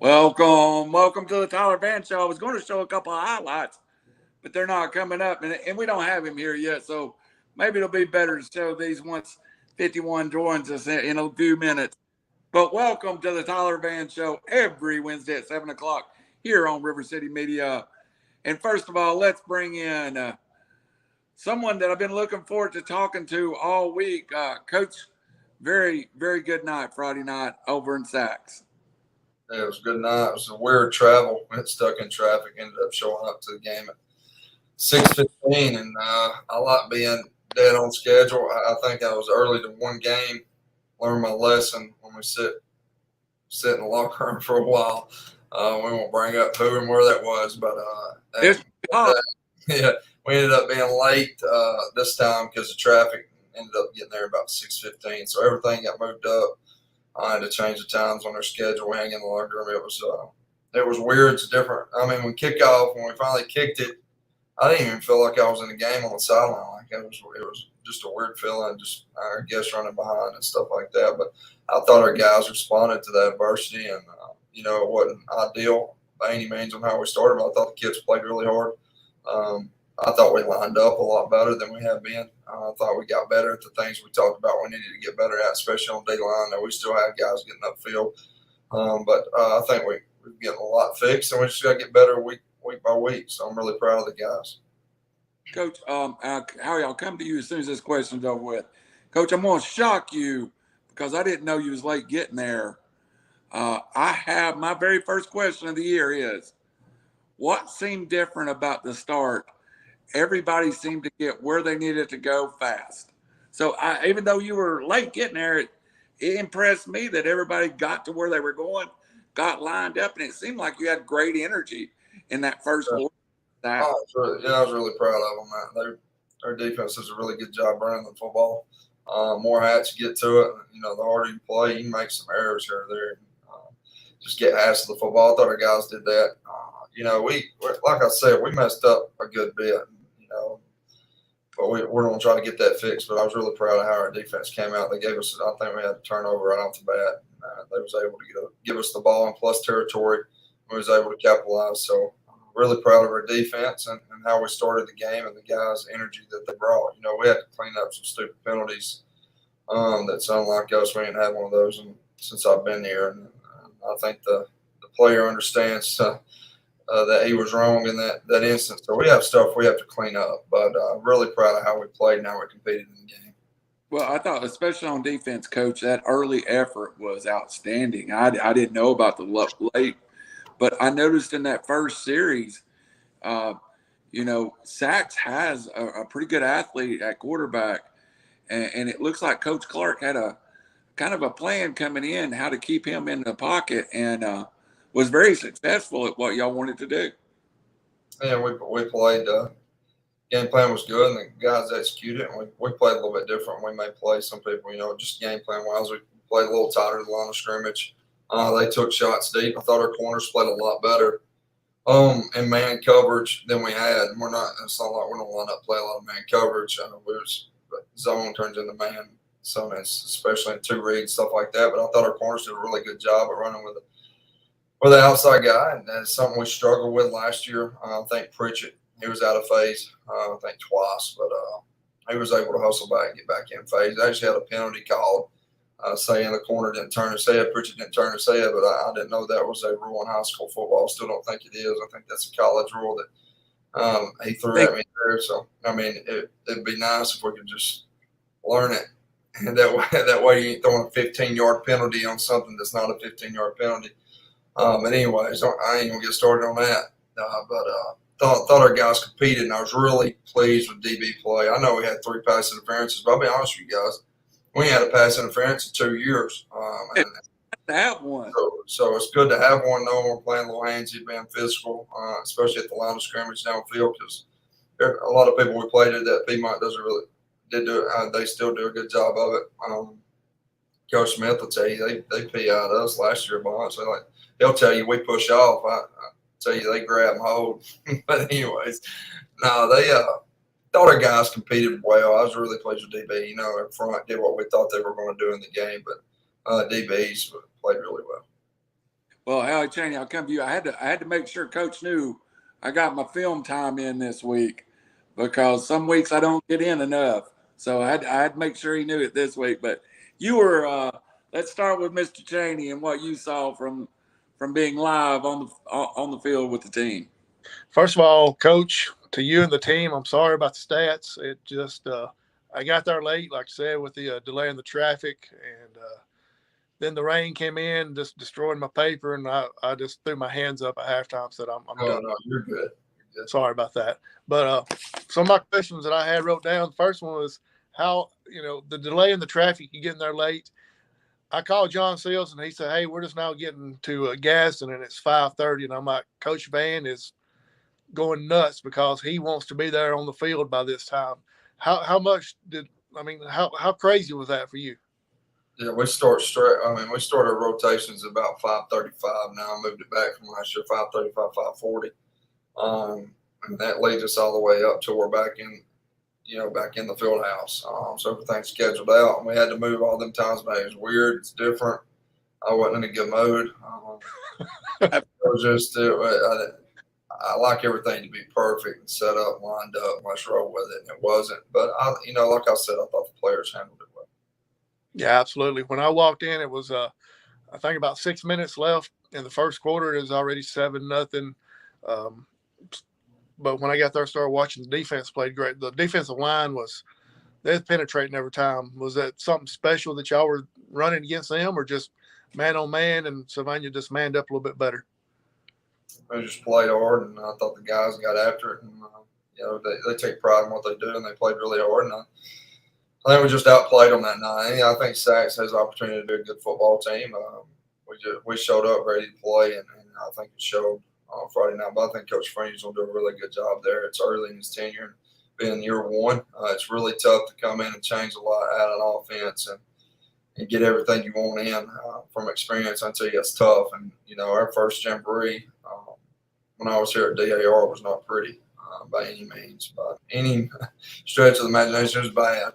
Welcome to the Tyler Vann Show. I was going to show a couple of highlights, but they're not coming up, and we don't have him here yet. So maybe it'll be better to show these once 51 joins us in a few minutes. But welcome to the Tyler Vann Show every Wednesday at 7 o'clock here on River-City-Media. And first of all, let's bring in someone that I've been looking forward to talking to all week. Coach, very, very good night Friday night over in Sachs. Yeah, it was a good night. It was a weird travel. Went stuck in traffic. Ended up showing up to the game at 6:15, and I like being dead on schedule. I think I was early to one game. Learned my lesson when we sit in the locker room for a while. We won't bring up who and where that was, but yeah, we ended up being late this time because of traffic. Ended up getting there about 6:15, so everything got moved up. I had to change the times on their schedule. We hang in the locker room. It was weird. It's different. I mean, when we finally kicked it, I didn't even feel like I was in the game on the sideline. Like it was just a weird feeling, just I guess running behind and stuff like that. But I thought our guys responded to that adversity, and it wasn't ideal by any means on how we started. But I thought the kids played really hard. I thought we lined up a lot better than we have been. I thought we got better at the things we talked about we needed to get better at, especially on D-line. Now, we still have guys getting upfield. But I think we're getting a lot fixed, and we just got to get better week by week. So I'm really proud of the guys. Coach, Harry, I'll come to you as soon as this question's over with. Coach, I'm going to shock you because I didn't know you was late getting there. I have my very first question of the year is, what seemed different about the start? Everybody seemed to get where they needed to go fast. So even though you were late getting there, it impressed me that everybody got to where they were going, got lined up, and it seemed like you had great energy in that first quarter. I was really proud of them, man. Their defense does a really good job running the football. More hats you get to it, the harder you play, you can make some errors here or there. Just get asked to the football. I thought our guys did that. We like I said, we messed up a good bit. But we're going to try to get that fixed. But I was really proud of how our defense came out. They gave us, I think we had a turnover right off the bat. They was able to give us the ball in plus territory. We was able to capitalize. So really proud of our defense and how we started the game and the guys' energy that they brought. We had to clean up some stupid penalties that's unlike us. We didn't have one of those since I've been here. And I think the player understands that he was wrong in that instance. So we have stuff we have to clean up, but really proud of how we played and how we competed in the game. Well, I thought, especially on defense, Coach, that early effort was outstanding. I didn't know about the late, but I noticed in that first series, Sachs has a pretty good athlete at quarterback, and it looks like Coach Clark had a kind of a plan coming in how to keep him in the pocket, and was very successful at what y'all wanted to do. Yeah, we played. Game plan was good, and the guys executed. And we played a little bit different. We may play some people, just game plan wise. We played a little tighter to the line of scrimmage. They took shots deep. I thought our corners played a lot better in man coverage than we had. And it's not like we're going to line up play a lot of man coverage. Zone turns into man, so especially in two reads, stuff like that. But I thought our corners did a really good job at running with the outside guy, and that's something we struggled with last year. I think Pritchett, he was out of phase, I think twice, but he was able to hustle back and get back in phase. They actually had a penalty called saying the corner didn't turn his head, Pritchett didn't turn his head, but I didn't know that was a rule in high school football. Still don't think it is. I think that's a college rule that he threw at me there. So, it'd be nice if we could just learn it. And that way you ain't throwing a 15-yard penalty on something that's not a 15-yard penalty. But anyways, I ain't gonna get started on that. Thought our guys competed, and I was really pleased with DB play. I know we had 3 pass interferences, but I'll be honest with you guys, we ain't had a pass interference in 2 years. Have one. So it's good to have one. Knowing we're playing a little handsy, being physical, especially at the line of scrimmage downfield, because a lot of people we played at that Piedmont did do it. They still do a good job of it. Coach Smith will tell you they PI'd us last year a bunch. So he'll tell you we push off. I tell you they grab and hold. But anyways, no, they thought our guys competed well. I was really pleased with DB. In front did what we thought they were going to do in the game, but DBs played really well. Well, Howie Chaney, I'll come to you. I had to make sure Coach knew I got my film time in this week because some weeks I don't get in enough. So I had to make sure he knew it this week. But you were let's start with Mr. Chaney and what you saw from being live on the field with the team. First of all, Coach, to you and the team, I'm sorry about the stats. It just I got there late, like I said, with the delay in the traffic, and then the rain came in, just destroyed my paper, and I just threw my hands up at halftime, said I'm done. No, you're good. You're good. Sorry about that. But some of my questions that I had wrote down, the first one was how, the delay in the traffic, you getting there late. I called John Seals, and he said, hey, we're just now getting to Gaston, and it's 5:30. And I'm like, Coach Vann is going nuts because he wants to be there on the field by this time. How crazy was that for you? Yeah, we start straight. We started rotations about 5:35. Now I moved it back from last year, 5:35, 5:40. And that leads us all the way up till we're back in the field house. So everything's scheduled out, and we had to move all them times back. It's weird. It's different. I wasn't in a good mood. It was just, I like everything to be perfect and set up, lined up. Let's roll with it. And it wasn't. But, like I said, I thought the players handled it well. Yeah, absolutely. When I walked in, it was, I think about 6 minutes left in the first quarter. It was already 7-0. But when I got there, started watching, the defense played great. The defensive line they're penetrating every time. Was that something special that y'all were running against them, or just man on man, and Sylvania just manned up a little bit better? They just played hard, and I thought the guys got after it. And, they take pride in what they do, and they played really hard. And I think we just outplayed them that night. I think Sachs has the opportunity to be a good football team. We showed up ready to play, and I think it showed on Friday night. But I think Coach Frank's going to do a really good job there. It's early in his tenure, being year one. It's really tough to come in and change a lot out of an offense and get everything you want in from experience. I tell you, it's tough. And, our first jamboree when I was here at DAR was not pretty by any means. By any stretch of the imagination, it was bad.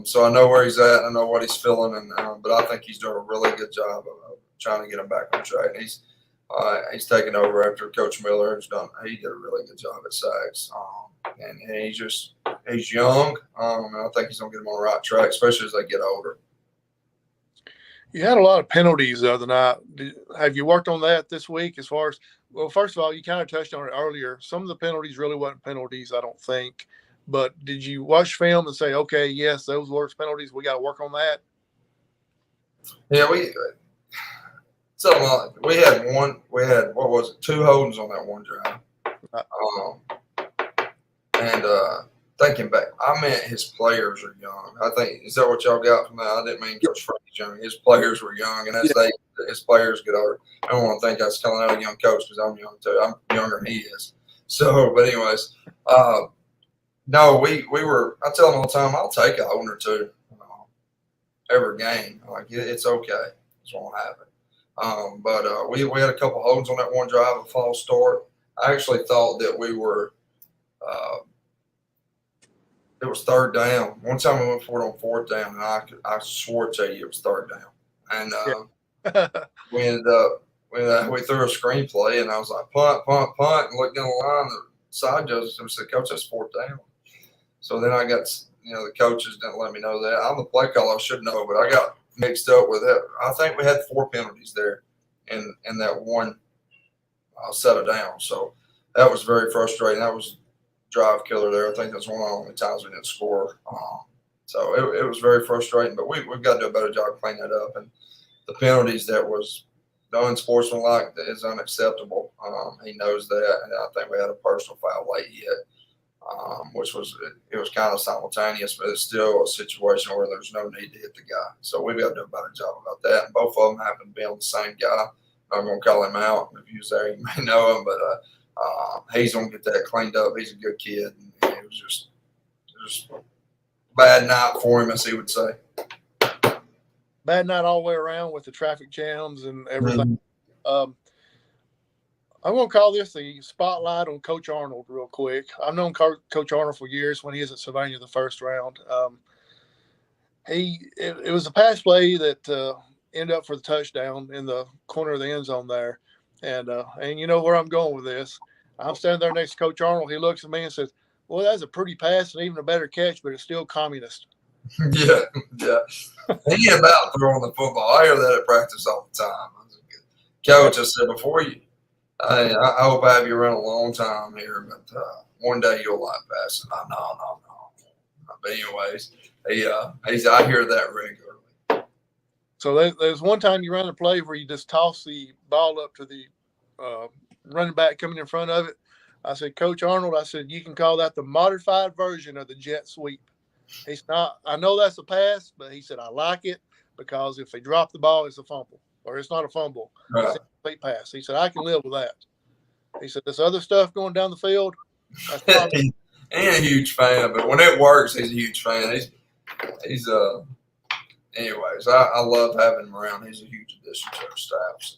So I know where he's at. I know what he's feeling. But I think he's doing a really good job of trying to get him back on track. And he's taken over after Coach Miller he did a really good job at Sachs. And he's young. And I think he's going to get him on the right track, especially as they get older. You had a lot of penalties the other night. Have you worked on that this week as far as – well, first of all, you kind of touched on it earlier. Some of the penalties really wasn't penalties, I don't think. But did you watch film and say, okay, yes, those were penalties, we got to work on that? Yeah, we had, what was it, 2 holdings on that one drive. Thinking back, I meant his players are young. I think, is that what y'all got from that? I didn't mean Coach Frank's young. His players were young, and as his players get older, I don't want to think I was calling out a young coach because I'm young too. I'm younger than he is. So, but anyways, no, we were. I tell him all the time, I'll take a holding or 2 every game. Like it's okay. It's won't happen. But we had a couple holdings on that one drive, a false start. I actually thought that we were. It was 3rd down. One time we went for it on 4th down, and I swore to you it was 3rd down. And we ended up we threw a screenplay, and I was like punt, and looked down the line. The side judges said, "Coach, that's 4th down." So then I got the coaches didn't let me know that. I'm the play caller, I should know, but I got mixed up with it. I think we had 4 penalties there in that one set of down. So that was very frustrating. That was drive killer there. I think that's one of the only times we didn't score. So it was very frustrating, but we've got to do a better job cleaning that up. And the penalties that was the unsportsmanlike is unacceptable. He knows that, and I think we had a personal foul late hit, which was kind of simultaneous, but it's still a situation where there's no need to hit the guy. So we've got to do a better job about that. And both of them happen to be on the same guy. I'm going to call him out. If he was there, you may know him, but he's going to get that cleaned up. He's a good kid. And it was just a bad night for him, as he would say. Bad night all the way around with the traffic jams and everything. Mm-hmm. I'm going to call this the spotlight on Coach Arnold real quick. I've known Coach Arnold for years when he was at Sylvania the first round. It was a pass play that end up for the touchdown in the corner of the end zone there. And you know where I'm going with this. I'm standing there next to Coach Arnold. He looks at me and says, well, that's a pretty pass and even a better catch, but it's still communist. Yeah. He about throwing the football. I hear that at practice all the time. Coach, I said, before you, I hope I have you around a long time here, but one day you'll like passing. No. But anyways, I hear that regularly. So there's one time you ran a play where you just toss the ball up to the running back coming in front of it. I said, Coach Arnold, I said, you can call that the modified version of the jet sweep. He's not. I know that's a pass, but he said I like it because if they drop the ball, it's a fumble or it's not a fumble. Right. It's a complete pass. He said I can live with that. He said this other stuff going down the field. That's not He ain't a huge fan, but when it works, he's a huge fan. He's anyways, I love having him around. He's a huge addition to our staff. So.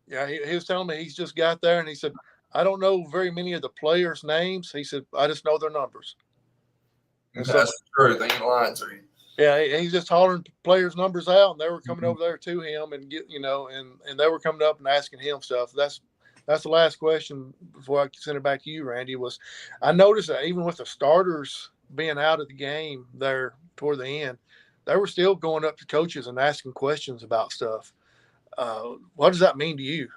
Yeah, he was telling me he's just got there, and he said I don't know very many of the players' names. He said I just know their numbers. And that's the truth. They ain't lying to you. Yeah, he's just hollering players' numbers out, and they were coming over there to him and and they were coming up and asking him stuff. That's the last question before I send it back to you, Randy. Was I noticed that even with the starters being out of the game there toward the end, they were still going up to coaches and asking questions about stuff. What does that mean to you?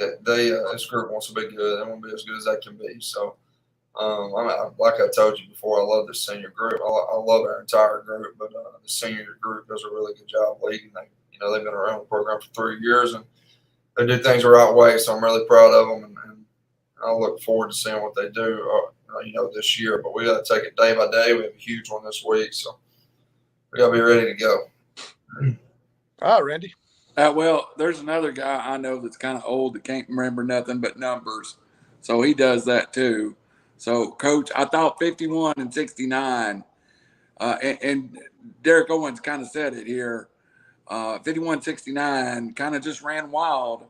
This group wants to be good. They want to be as good as they can be. So. Like I told you before, I love the senior group. I love our entire group, but the senior group does a really good job leading. They've been around the program for 3 years and they do things the right way. So I'm really proud of them, and I look forward to seeing what they do. This year. But we got to take it day by day. We have a huge one this week, so we got to be ready to go. All right, Randy. Well, there's another guy I know that's kind of old that can't remember nothing but numbers, so he does that too. So, Coach, I thought 51 and 69, and Derek Owens kind of said it here, 51-69 kind of just ran wild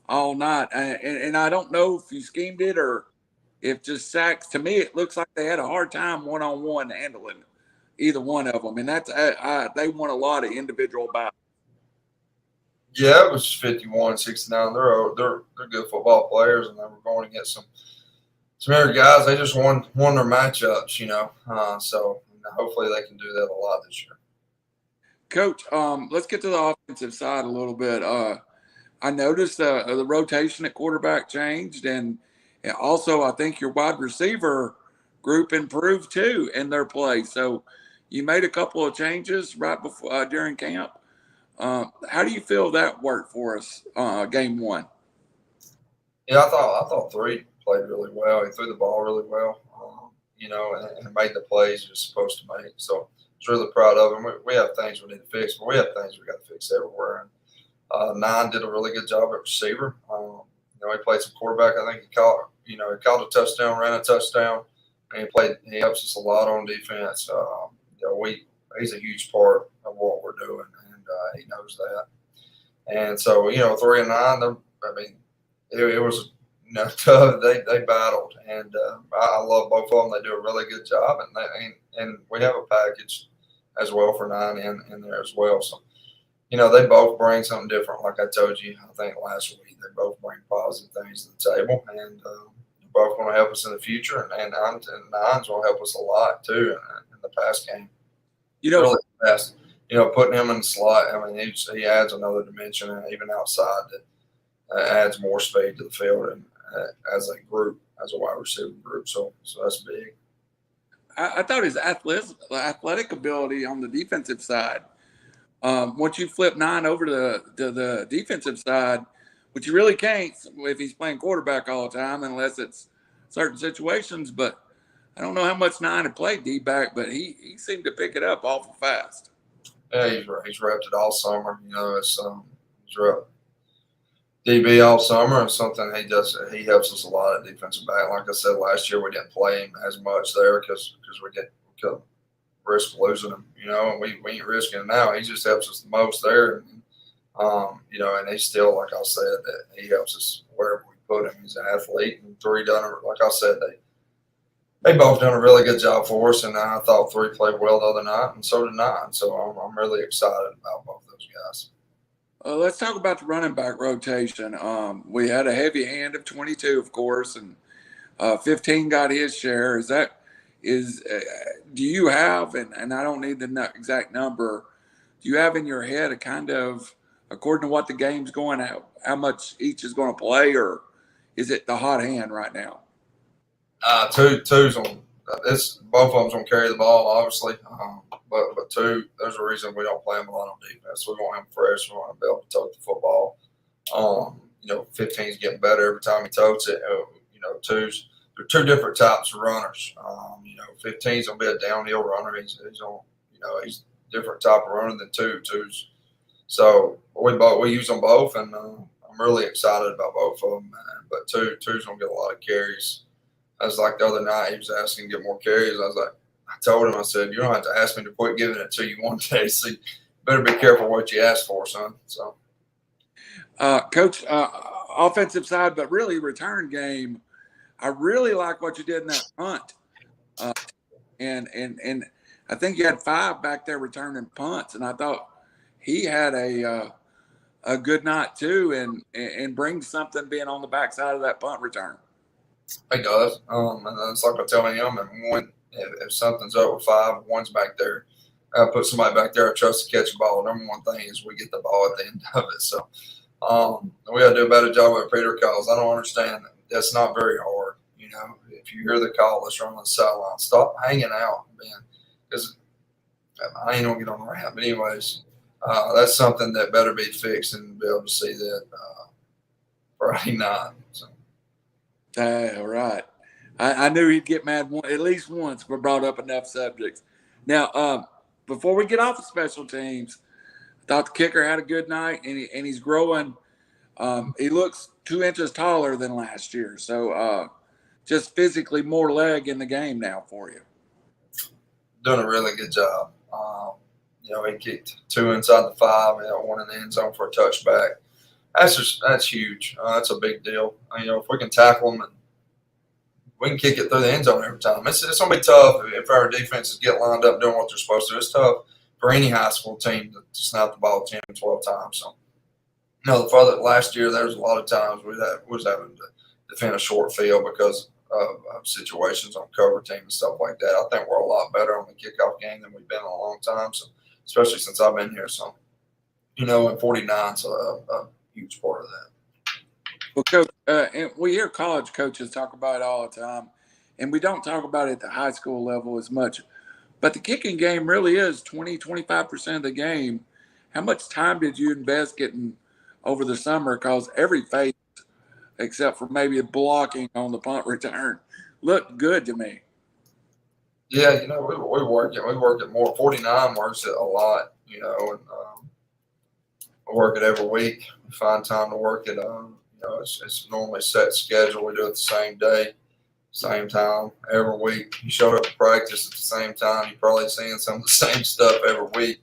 all night. And I don't know if you schemed it or if just sacks. To me, it looks like they had a hard time one-on-one handling either one of them. And that's they won a lot of individual battles. Yeah, it was 51-69. They're good football players, and they were going against some other guys. They just won their matchups, so hopefully they can do that a lot this year. Coach, let's get to the offensive side a little bit. I noticed the rotation at quarterback changed, and also I think your wide receiver group improved too in their play. So you made a couple of changes right before during camp. How do you feel that worked for us game one? Yeah, I thought 3 played really well. He threw the ball really well, and made the plays he was supposed to make. So I was really proud of him. We have things we need to fix, but we have things we got to fix everywhere. And 9 did a really good job at receiver. He played some quarterback. I think he caught a touchdown, ran a touchdown, and he helps us a lot on defense. He's a huge part of what we're doing, and he knows that. And so, 3 and 9, it was tough. They battled, and I love both of them. They do a really good job, and we have a package as well for 9 in there as well. So, they both bring something different. Like I told you, I think last week, they both bring positive things to the table, and they're both going to help us in the future. And 9's going to help us a lot too in the pass game. Really fast. Putting him in the slot. He adds another dimension, and even outside that adds more speed to the field and as a group, as a wide receiver group. So that's big. I thought his athletic ability on the defensive side. Once you flip 9 over to the defensive side, which you really can't if he's playing quarterback all the time, unless it's certain situations. But I don't know how much 9 had played D-back, but he seemed to pick it up awful fast. Yeah, he's repped it all summer. He's repped DB all summer, and something he does. He helps us a lot at defensive back. Like I said, last year we didn't play him as much there because we could risk losing him, and we ain't risking it now. He just helps us the most there, and he's still, like I said, that he helps us wherever we put him. He's an athlete, and 3 done it. Like I said, they both done a really good job for us, and I thought 3 played well the other night, and so did 9. So I'm really excited about both those guys. Let's talk about the running back rotation. We had a heavy hand of 22, of course, and 15 got his share. Do you have, and I don't need the exact number, do you have in your head a kind of, according to what the game's going, how much each is going to play, or is it the hot hand right now? Two's on this. Both of them's gonna carry the ball, obviously. But two, there's a reason we don't play them a lot on defense. We want him fresh. We want him to be able to tote the football. 15's getting better every time he totes it. Two's, they're two different types of runners. 15's gonna be a downhill runner. He's on, he's a different type of runner than two's. So we use them both, and I'm really excited about both of them, man. But two's gonna get a lot of carries. I was like the other night, he was asking to get more carries. I told him, I said, you don't have to ask me to quit giving it to you one day. So you better be careful what you ask for, son. So, Coach, offensive side, but really return game. I really like what you did in that punt. And I think you had 5 back there returning punts, and I thought he had a good night too, and brings something being on the backside of that punt return. He does. And it's like I tell him, and if something's up with 5, one's back there. I put somebody back there I trust to catch the ball. Number one thing is we get the ball at the end of it. So we got to do a better job with Peter calls. I don't understand that. That's not very hard. If you hear the call, let's run on the sideline. Stop hanging out, man. Because I ain't going to get on the ramp. But anyways, that's something that better be fixed and be able to see that Friday night. So. Right. I knew he'd get mad at least once if we brought up enough subjects. Now, before we get off of special teams, I thought the kicker had a good night, and he's growing. He looks 2 inches taller than last year, so just physically more leg in the game now for you. Doing a really good job. He kicked 2 inside the 5, and 1 in the end zone for a touchback. That's huge. That's a big deal. If we can tackle them and we can kick it through the end zone every time. It's going to be tough if our defenses get lined up doing what they're supposed to. It's tough for any high school team to snap the ball 10, 12 times. So, last year there was a lot of times we was having to defend a short field because of situations on cover team and stuff like that. I think we're a lot better on the kickoff game than we've been in a long time. So, especially since I've been here. So, and 49's a huge part of that. Well, Coach, and we hear college coaches talk about it all the time, and we don't talk about it at the high school level as much. But the kicking game really is 20, 25% of the game. How much time did you invest getting over the summer? Because every phase, except for maybe blocking on the punt return, looked good to me. Yeah, we work it more. 49 works it a lot, and we work it every week. We find time to work it. It's normally set schedule. We do it the same day, same time every week. You showed up to practice at the same time. You're probably seeing some of the same stuff every week,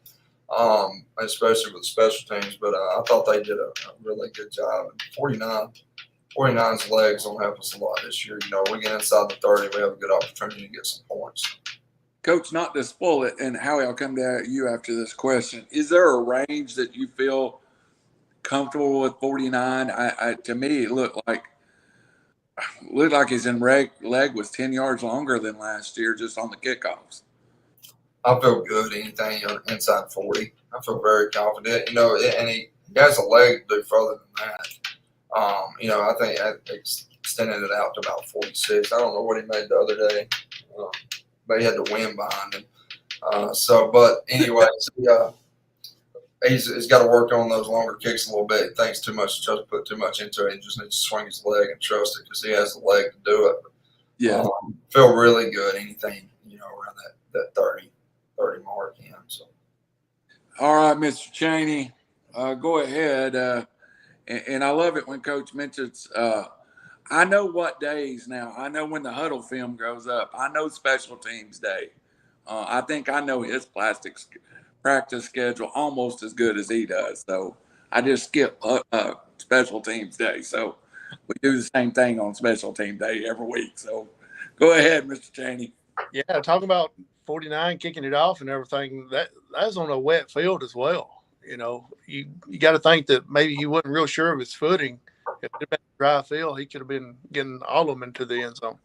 especially with special teams. But I thought they did a really good job. And 49's legs will help us a lot this year. We get inside the 30, we have a good opportunity to get some points. Coach, not to spoil it, and Howie, I'll come to you after this question. Is there a range that you feel comfortable with 49? To me, it looked like his leg was 10 yards longer than last year just on the kickoffs. I feel good anything inside 40. I feel very confident, and he has a leg to do further than that. I think I extended it out to about 46. I don't know what he made the other day, but he had the wind behind him. But anyways, he's got to work on those longer kicks a little bit. He thinks too much, tries to put too much into it. He just needs to swing his leg and trust it because he has the leg to do it. Yeah. Feel really good anything, around that 30 mark. So. All right, Mr. Chaney, go ahead. And I love it when Coach mentions, I know what days now. I know when the huddle film goes up. I know special teams day. I think I know his practice schedule almost as good as he does. So I just skip special teams day. So we do the same thing on special team day every week. So go ahead, Mr. Chaney. Yeah, talking about 49 kicking it off and everything, that's on a wet field as well. you know, you got to think that maybe he wasn't real sure of his footing. If it had been a dry field, he could have been getting all of them into the end zone.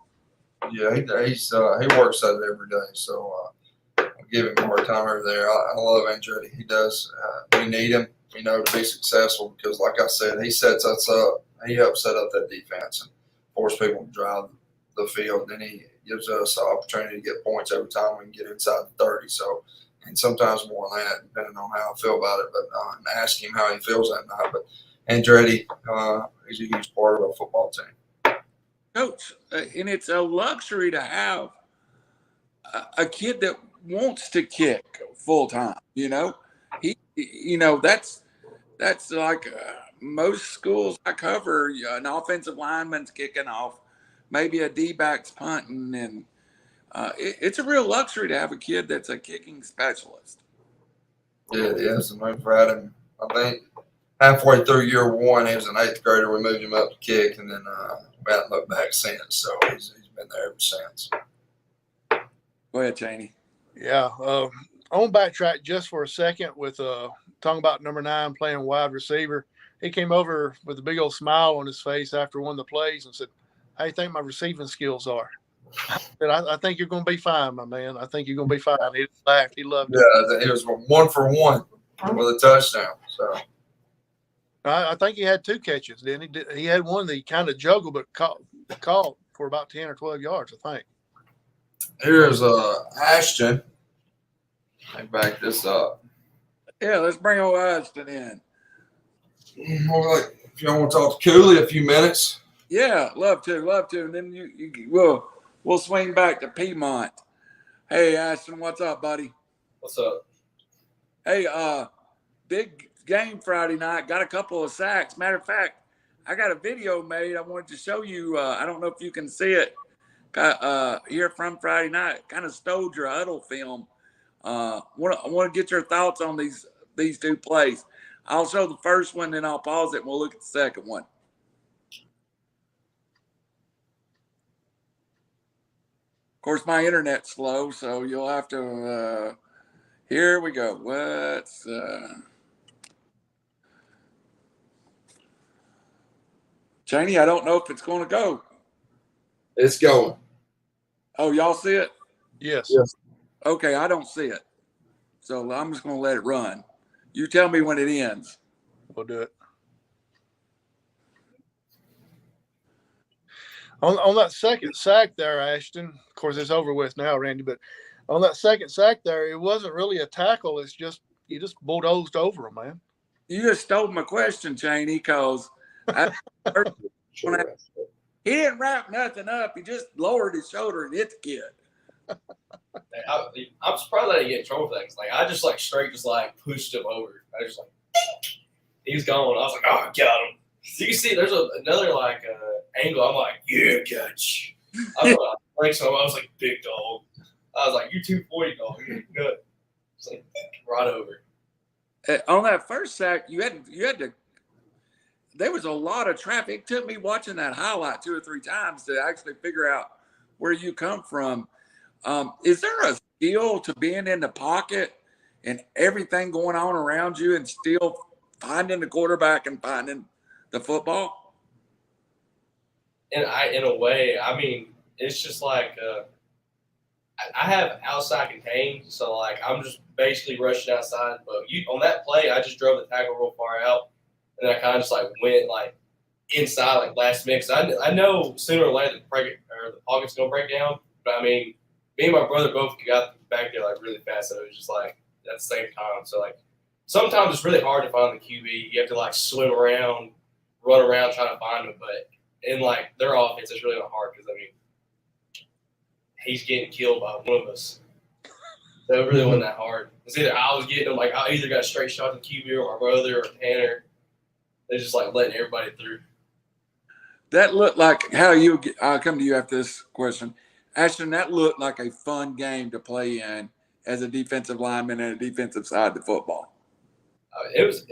Yeah, he works at it every day. So I'll give him more time over there. I love Andretti. He does. We need him, you know, to be successful because, like I said, he sets us up. He helps set up that defense and force people to drive the field. Then he gives us the opportunity to get points every time we can get inside the 30. So, and sometimes more than that, depending on how I feel about it. But and ask him how he feels that night. But Andretti, he's a huge part of our football team. Coach, and it's a luxury to have a kid that wants to kick full time. You know, that's like most schools I cover. An offensive lineman's kicking off, maybe a D-back's punting, and it's a real luxury to have a kid that's a kicking specialist. Yeah, it is. And we've had him, I think, halfway through year one. He was an 8th grader. We moved him up to kick, and then we haven't looked back since. So he's been there ever since. Go ahead, Cheney. Yeah. On backtrack just for a second with talking about number 9 playing wide receiver. He came over with a big old smile on his face after one of the plays and said, "How do you think my receiving skills are?" I said, I think you're going to be fine, my man. I think you're going to be fine. He laughed. He loved it. Yeah, he was 1 for 1 with a touchdown. So I think he had 2 catches, didn't he? He had one that he kind of juggled but caught for about 10 or 12 yards, I think. here's Ashton. I back this up. Yeah, let's bring old Ashton in. Well, if y'all want to talk to Cooley a few minutes. Yeah, love to. And then we'll swing back to Piedmont. Hey, Ashton, what's up, buddy? What's up? Hey, big game Friday night. Got a couple of sacks. Matter of fact, I got a video made. I wanted to show you. I don't know if you can see it here from Friday night. Kind of stole your huddle film. I want to get your thoughts on these 2 plays. I'll show the first one, then I'll pause it, and we'll look at the second one. Of course, my internet's slow, so you'll have to here we go. What's Cheney, I don't know if it's going to go. It's going. Oh, y'all see it? Yes. Okay, I don't see it. So I'm just going to let it run. You tell me when it ends. We'll do it. On that second sack there, Ashton, of course, it's over with now, Randy, but on that second sack there, it wasn't really a tackle. It's just you just bulldozed over him, man. You just stole my question, Cheney, because he didn't wrap nothing up. He just lowered his shoulder and hit the kid. I'm surprised I didn't get in trouble for that. Like I just straight pushed him over. I just he was gone. I was like, oh, I got him. So you see, there's another angle. I'm like, yeah, catch. I was like, big dog. I was like, you 240 dog. You're good. It's like right over. On that first sack, you had to. There was a lot of traffic. It took me watching that highlight 2 or 3 times to actually figure out where you come from. Is there a skill to being in the pocket and everything going on around you and still finding the quarterback and finding the football? In a way, I mean, it's just I have outside contained, so I'm just basically rushing outside. But on that play, I just drove the tackle real far out, and I kind of just went inside last minute. I know sooner or later the pocket's gonna break down. But I mean, me and my brother both got back there really fast, so it was just at the same time. So sometimes it's really hard to find the QB. You have to swim around, run around trying to find him. But in their offense, it's really not hard because I mean, he's getting killed by one of us. So it really wasn't that hard. It's either I was getting him, I either got a straight shot to QB or my brother or Tanner. They're just letting everybody through. That looked like I'll come to you after this question. Ashton, that looked like a fun game to play in as a defensive lineman and a defensive side of the football. It was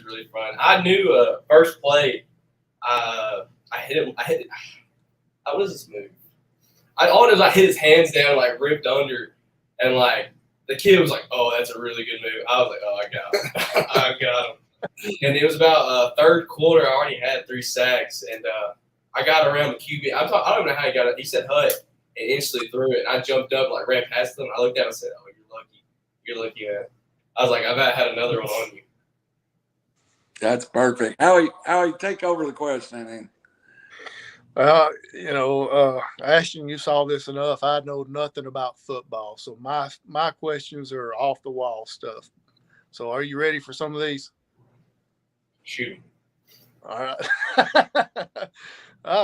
really fun. I knew first play, I hit him. What was this move? All it was I hit his hands down, ripped under, and the kid was like, "Oh, that's a really good move." I was like, "Oh, I got him. I got him." And it was about third quarter. I already had 3 sacks, and I got around the QB. I don't even know how he got it. He said "hut" and instantly threw it. And I jumped up, like ran past him. I looked at him and said, "Oh, you're lucky. You're lucky, man." I was like, "I've had another one on you." That's perfect. Howie, take over the questioning. Ashton, you saw this enough. I know nothing about football, so my questions are off the wall stuff. So, are you ready for some of these? Shoot. All right.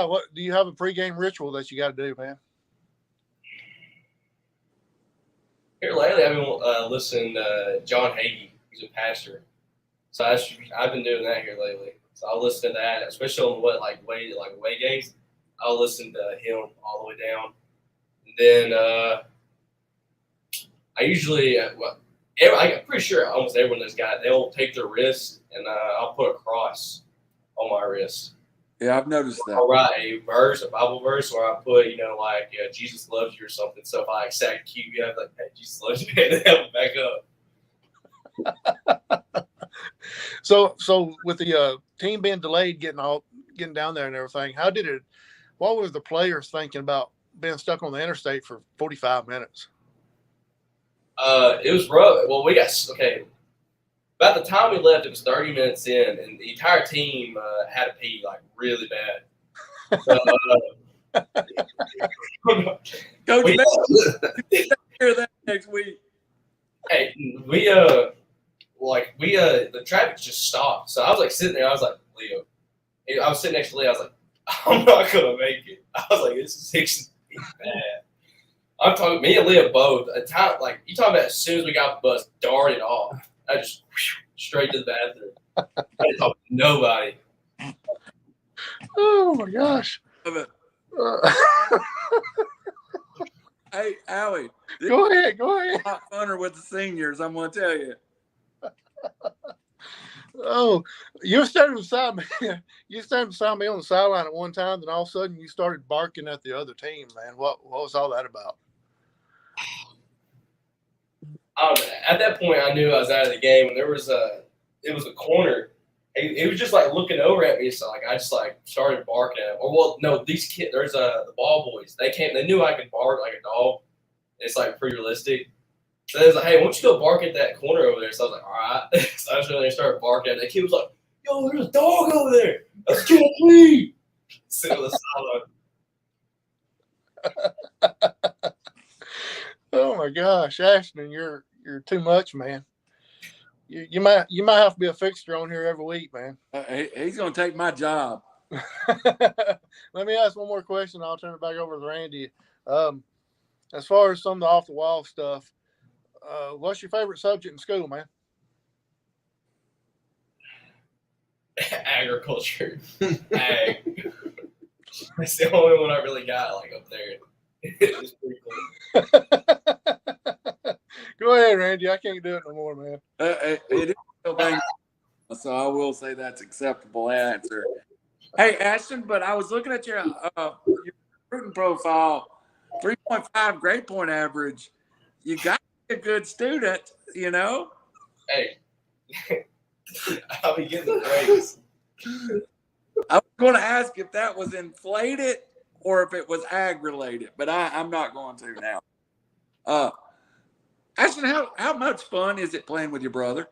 What do you have a pregame ritual that you got to do, man? Here lately, I've been listening to John Hagee. He's a pastor, so I've been doing that here lately. So I'll listen to that, especially on away games. I'll listen to him all the way down, and then I usually I'm pretty sure almost everyone that's got they'll take their wrist and I'll put a cross on my wrist. Yeah, I've noticed that. I'll write a Bible verse, or I put Jesus loves you or something. So if I sack QB, I'm like, "Hey, Jesus loves you," and then help back up. So with the team being delayed, getting down there and everything, what was the players thinking about being stuck on the interstate for 45 minutes? It was rough. Well, about the time we left, it was 30 minutes in, and the entire team had to pee like really bad. Coach, hear that next week. Hey, the traffic just stopped. So I was like sitting there. I was like, Leo. I was sitting next to Leo. I was like, I'm not gonna make it. I was like, this is bad. I'm talking. Me and Leo both. You talking about as soon as we got the bus, darted off. I just straight to the bathroom. I didn't talk to nobody. Oh my gosh. Hey, Allie. Go ahead. A lot funner with the seniors, I'm going to tell you. Oh, you were standing beside me. You standing beside me on the sideline at one time, then all of a sudden you started barking at the other team, man. What was all that about? At that point, I knew I was out of the game, and it was a corner. It was just like looking over at me, so I just started barking at him. These kids, there's the ball boys. They knew I could bark like a dog. It's pretty realistic. So they was like, "Hey, why don't you go bark at that corner over there?" So I was like, "All right." So I just really started barking at it. The kid was like, "Yo, there's a dog over there. Let's get a lead." Sit on the sideline. Oh my gosh, Ashton, you're too much, man. You might have to be a fixture on here every week, man. He's going to take my job. Let me ask one more question. I'll turn it back over to Randy. As far as some of the off the wall stuff, what's your favorite subject in school, man? Agriculture. Ag. That's the only one I really got up there. It was pretty cool. Go ahead, Randy. I can't do it no more, man. It is still so I will say that's acceptable answer. Hey, Ashton, but I was looking at your recruiting profile, 3.5 grade point average. You got to be a good student, you know? Hey, I'll be getting the grades. I was going to ask if that was inflated or if it was ag related, but I'm not going to now. Ashton, how much fun is it playing with your brother?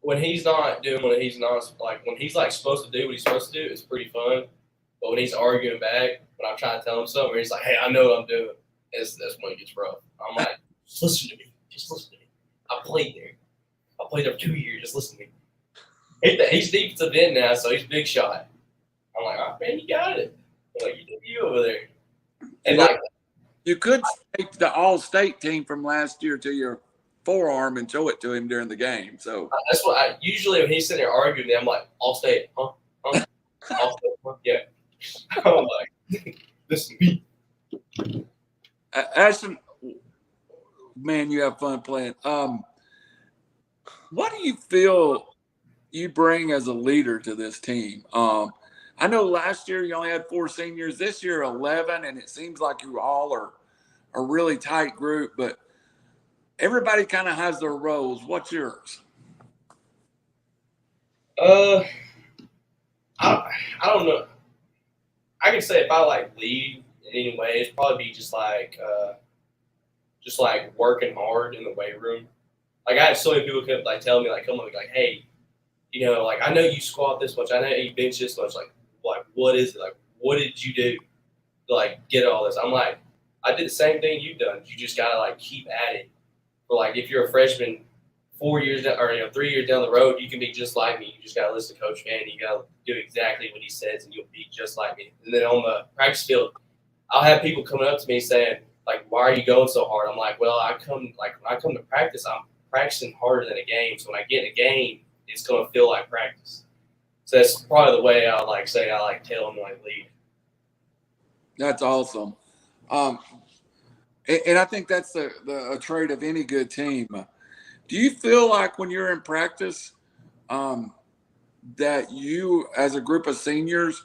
When he's not doing what he's not when he's supposed to do what he's supposed to do, it's pretty fun. But when he's arguing back, when I'm trying to tell him something, he's like, "Hey, I know what I'm doing," that's when it gets rough. I'm like, "Just listen to me. Just listen to me. I played there. I played there for 2 years. Just listen to me." He's defensive end now, so he's big shot. I'm like, "Oh man, you got it." I'm like, you over there, and you could take the all-state team from last year to your forearm and show it to him during the game. So that's what I usually when he's sitting there arguing, I'm like, "All-state, huh? All-state, huh? Yeah." I'm like, "This is me." Ashton, man, you have fun playing. What do you feel you bring as a leader to this team? I know last year you only had 4 seniors. This year, 11, and it seems like you all are a really tight group, but everybody kind of has their roles. What's yours? I don't know. I can say if I like lead in any way, it's probably be just like working hard in the weight room. Like I have so many people could like tell me like come on like hey, you know like I know you squat this much, I know you bench this much. Like what is it? Like what did you do to like get all this? I'm like I did the same thing you've done. You just gotta like keep at it. But like if you're a freshman, 4 years down, or 3 years down the road, you can be just like me. You just gotta listen to Coach Vann. You gotta do exactly what he says, and you'll be just like me. And then on the practice field, I'll have people coming up to me saying, like, "Why are you going so hard?" I'm like, "Well, when I come to practice, I'm practicing harder than a game. So when I get in a game, it's gonna feel like practice." So that's probably the way I like tell them like lead. That's awesome. And I think that's a trait of any good team. Do you feel like when you're in practice that you, as a group of seniors,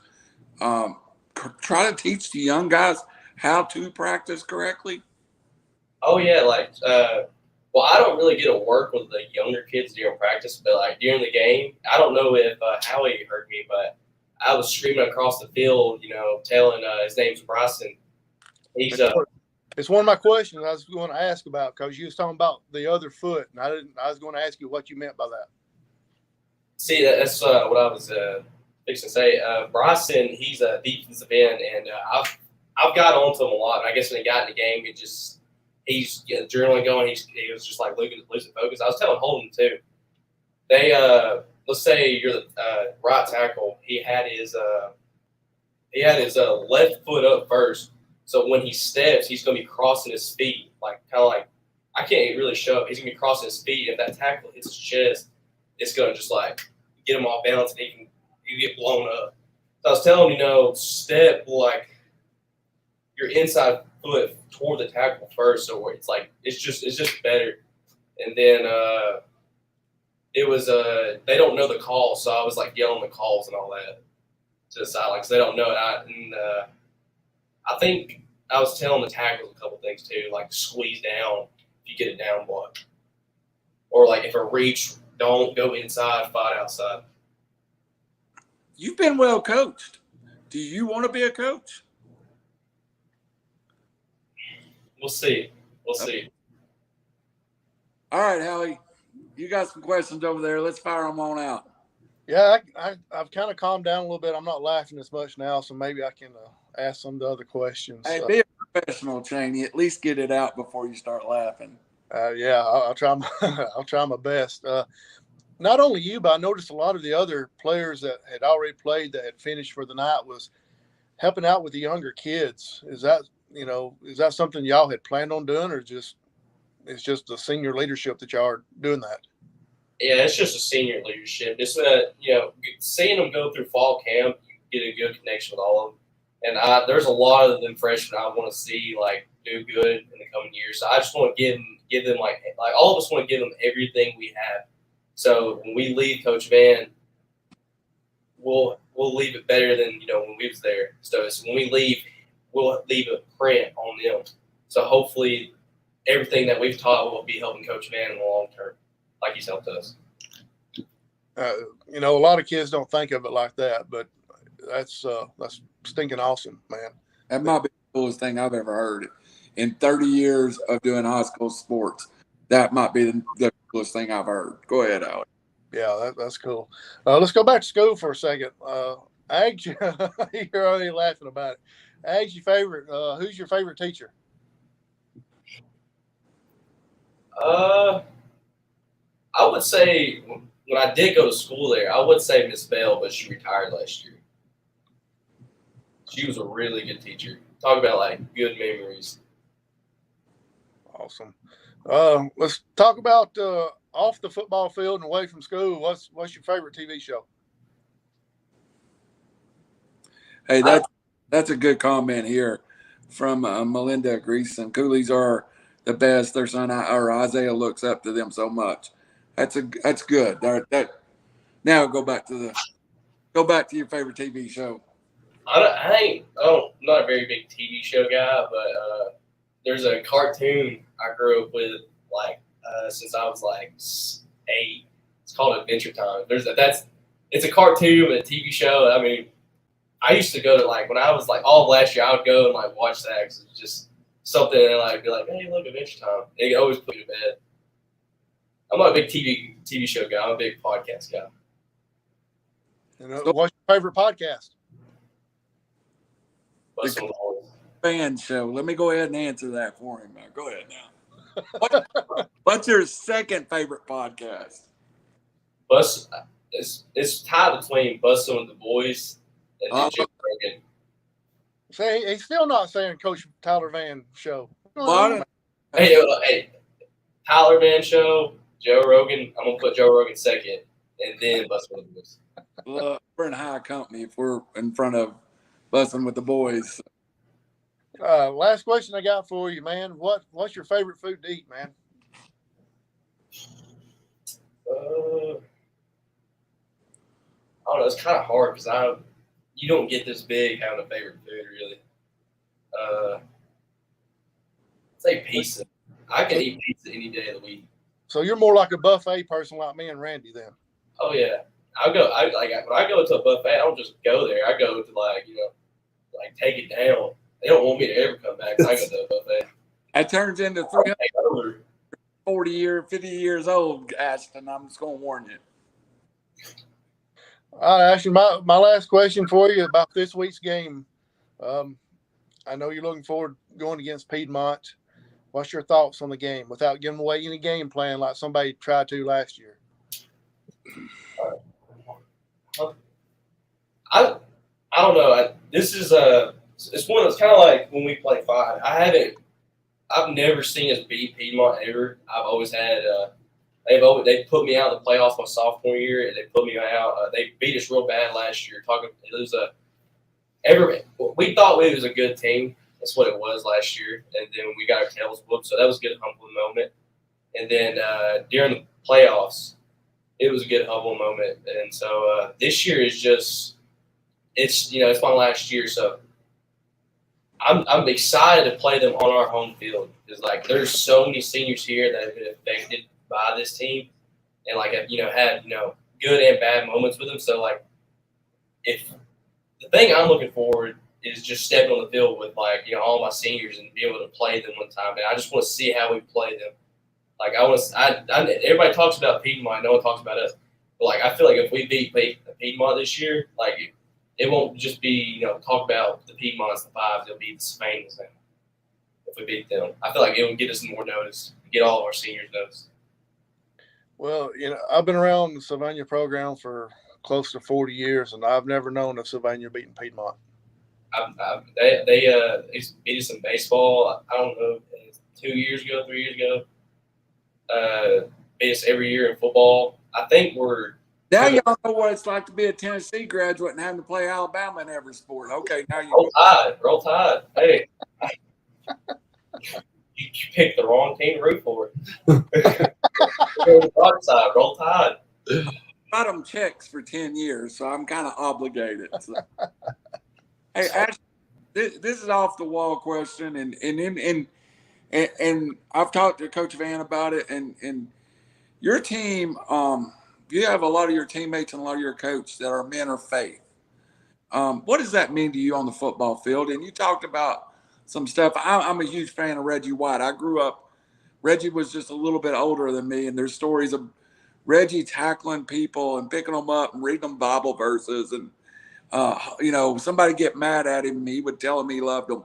try to teach the young guys how to practice correctly? Oh yeah, well, I don't really get to work with the younger kids during practice, but like during the game, I don't know if Howie heard me, but I was screaming across the field, telling his name's Bryson. He's It's one of my questions I was going to ask about because you was talking about the other foot, and I was going to ask you what you meant by that. See, that's what I was fixing to say. Bryson, he's a defensive end, and I've got onto him a lot. And I guess when he got in the game, he's adrenaline going. He was just like losing focus. I was telling Holden too. They let's say you're the right tackle. He had his left foot up first. So when he steps, he's going to be crossing his feet, kind of like I can't really show it. He's going to be crossing his feet. If that tackle hits his chest, it's going to just get him off balance and he get blown up. So I was telling him, step your inside foot toward the tackle first, so it's just better. And then it was they don't know the call, so I was yelling the calls and all that to the side, because they don't know it. I think I was telling the tackles a couple things too, like squeeze down if you get a down block, or if a reach, don't go inside, fight outside. You've been well coached. Do you want to be a coach? We'll see. We'll see. All right, Howie, you got some questions over there. Let's fire them on out. Yeah, I've kind of calmed down a little bit. I'm not laughing as much now, so maybe I can ask some of the other questions. Hey, be a professional, Cheney. At least get it out before you start laughing. Yeah, I'll try. I'll try my best. Not only you, but I noticed a lot of the other players that had already played that had finished for the night was helping out with the younger kids. Is that something y'all had planned on doing, or it's just the senior leadership that y'all are doing that? Yeah, it's just a senior leadership. It's seeing them go through fall camp, you get a good connection with all of them. And there's a lot of them freshmen I want to see do good in the coming years. So I just want to give them all of us want to give them everything we have. So when we leave Coach Vann, we'll leave it better than when we was there. So when we leave, we'll leave a print on them. So hopefully everything that we've taught will be helping Coach Vann in the long term, like he's helped us. A lot of kids don't think of it like that, but that's stinking awesome, man. That might be the coolest thing I've ever heard. In 30 years of doing high school sports, that might be the coolest thing I've heard. Go ahead, Alex. Yeah, that's cool. Let's go back to school for a second. Ag, you're already laughing about it. Ag's your favorite. Who's your favorite teacher? I would say when I did go to school there, I would say Miss Bell, but she retired last year. She was a really good teacher. Talk about good memories. Awesome. Let's talk about off the football field and away from school. What's your favorite TV show? Hey, that's a good comment here from Melinda Greason. Coolies are the best. Their son Isaiah looks up to them so much. That's good. Now go back to your favorite TV show. I'm not a very big TV show guy, but there's a cartoon I grew up with since I was like 8. It's called Adventure Time. It's a cartoon, a TV show. I mean, I used to go to when I was all of last year, I would go and watch that because it's just something and be like, hey, look, Adventure Time. They could always put me to bed. I'm not a big TV show guy. I'm a big podcast guy. What's your favorite podcast? Fan show. Let me go ahead and answer that for him. Go ahead now. What's your second favorite podcast? It's tied between Bustin' with the Boys and then Joe Rogan. See, he's still not saying Coach Tyler Vann show. Hey, Tyler Vann show, Joe Rogan. I'm gonna put Joe Rogan second, and then Bustin' with the Boys. Well, we're in high company if we're in front of Bustin' with the Boys. Last question I got for you, man. What's your favorite food to eat, man? I don't know. It's kind of hard because you don't get this big having a favorite food, really. I'd say pizza. I can eat pizza any day of the week. So you're more like a buffet person like me and Randy then. Oh yeah. When I go to a buffet, I don't just go there. I go to take it down. They don't want me to ever come back when I go to a buffet. It turns into 50 years old, Ashton. I'm just going to warn you. All right, Ashton, my last question for you about this week's game. I know you're looking forward to going against Piedmont. What's your thoughts on the game without giving away any game plan like somebody tried to last year? I don't know. This is it's one that's kind of like when we play 5. I've never seen us beat Piedmont ever. I've always had they put me out in the playoffs my sophomore year, and they put me out. They beat us real bad last year. We thought we was a good team. That's what it was last year, and then we got our tails whooped. So that was a good humbling moment. And then during the playoffs, it was a good humble moment. And so this year is just it's my last year, so I'm excited to play them on our home field because there's so many seniors here that have been affected by this team and have had good and bad moments with them. So if the thing I'm looking forward is just stepping on the field with all my seniors and be able to play them one time, and I just want to see how we play them. Everybody talks about Piedmont, no one talks about us, but I feel like if we beat Piedmont this year, it won't just be, talk about the Piedmonts, the 5s. It'll be the Spains now. If we beat them, I feel like it will get us more notice, get all of our seniors noticed. Well, I've been around the Sylvania program for close to 40 years, and I've never known of Sylvania beating Piedmont. They beat us in baseball. I don't know, 3 years ago. Beat us every year in football. I think we're. Now y'all know what it's like to be a Tennessee graduate and having to play Alabama in every sport. Okay, now you Roll Tide. Hey, you picked the wrong team to root for. Roll Tide. I got them checks for 10 years, so I'm kind of obligated. So. Hey, Ash, this is off the wall question, and I've talked to Coach Vann about it, and your team. You have a lot of your teammates and a lot of your coaches that are men of faith. What does that mean to you on the football field? And you talked about some stuff. I'm a huge fan of Reggie White. I grew up, Reggie was just a little bit older than me, and there's stories of Reggie tackling people and picking them up and reading them Bible verses. And, somebody get mad at him, and he would tell him he loved them.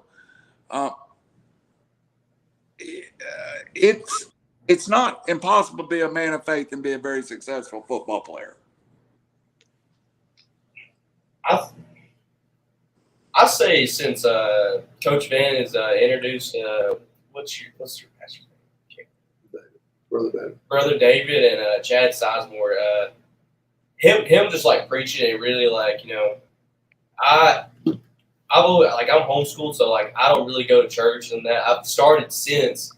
It's not impossible to be a man of faith and be a very successful football player. I say since Coach Vann has introduced what's your pastor's name? Brother David and Chad Sizemore. Him just preaching and really I'm homeschooled, so I don't really go to church and that. I've started since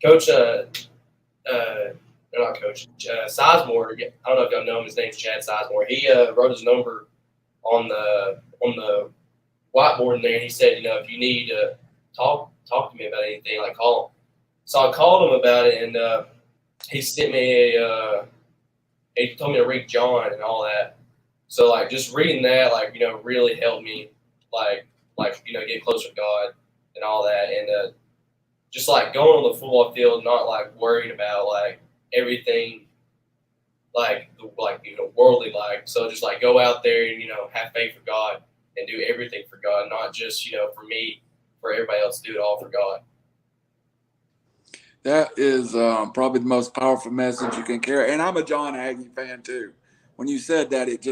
Coach Sizemore. I don't know if y'all know him. His name's Chad Sizemore. He wrote his number on the whiteboard in there, and he said, if you need to talk talk to me about anything, like call him. So I called him about it, and he sent me he told me to read John and all that. So like just reading that, like, really helped me, like get closer to God and all that, and just like going on the football field, not like worried about like everything, like worldly, like. So just like go out there and have faith for God and do everything for God, not just for me, for everybody else, do it all for God. That is probably the most powerful message you can carry. And I'm a John Aggie fan too. When you said that, it